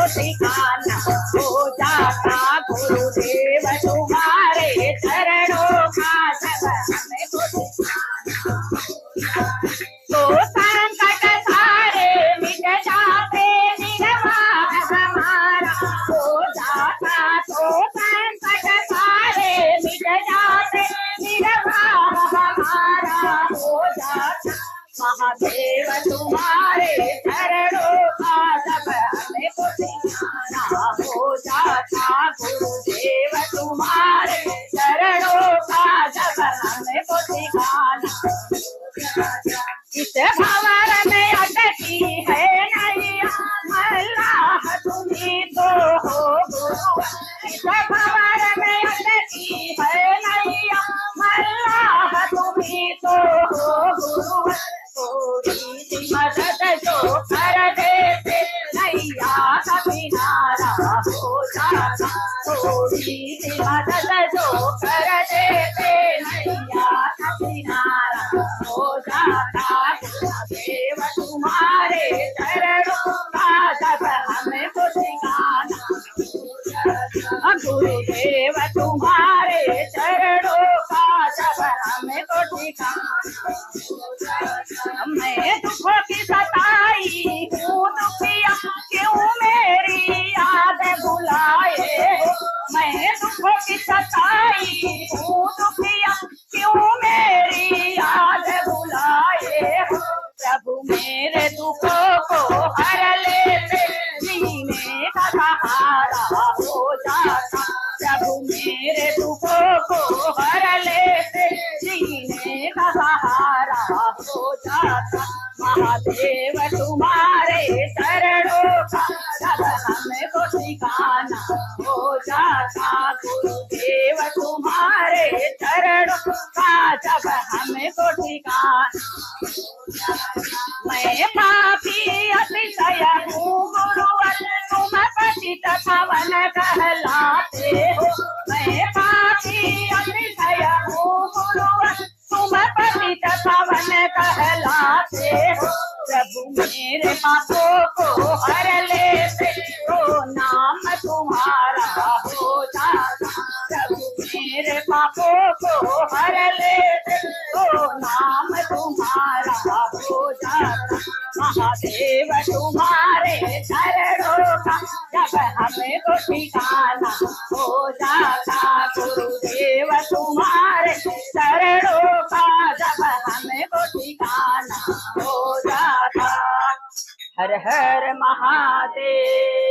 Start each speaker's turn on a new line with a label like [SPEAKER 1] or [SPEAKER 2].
[SPEAKER 1] ठिकाना हो जाता गुरुदेव तुम्हारे चरणों का जब हमें को ठिकाना। तो संकट सारे मिट जाते निर्वाह हमारा हो जाता, तो संकट सारे मिट जाते निर्वाह हमारा हो जाता। महादेव तुम्हारे चरणों का जब हमें को ठिकाना हो जाता गुरुदेव तुम्हारे चरणों का जब हमें को ठिकाना। इस भंवर में अटकी है नैया अल्लाह तुम्ही तो हो गुरु। इस भंवर में अटकी है नैया अल्लाह तुम्ही तो हो गुरु। थोड़ी सी मदद जो कर देते नैया का किनारा हो जाता। थोड़ी सी मदद जो कर देते नैया का किनारा हो जाता। गुरुदेव तुम्हारे चरणों का जब हमें को ठिकाना। गुरुदेव तुम्हारे चरणों का जब हमें को ठिकाना। मैं दुखों की सताई हूँ दुखिया क्यों मेरी याद बुलाए हो। मैं दुखों की सताई हूँ दुखिया क्यों मेरी याद बुलाए हो। प्रभु मेरे दुखों को हर लेते जीने का सहारा हो जाता। प्रभु मेरे दुखों को हर लेते जीने का सहारा हो जाता। महादेव तुम्हारे चरणों का जब हमें को ठिकाना हो जाता। गुरुदेव तुम्हारे चरणों का जब हमें को ठिकाना। मैं पापी अतिशय हूँ गुरुवर तुम पतित पावन कहलाते हो। मैं पापी अतिशय हूँ गुरुवर तुम पतित पावन कहलाते हो। प्रभु मेरे पापों को हर लेते तो नाम तुम्हारा हो जाता। प्रभु मेरे पापों को हर लेते तो नाम तुम्हारा हो जाता। महादेव तुम्हारे चरणों का जब हमें को ठिकाना हो जाता। गुरुदेव तुम्हारे चरणों का जब हमें को ठिकाना हो जाता। हर हर महादेव।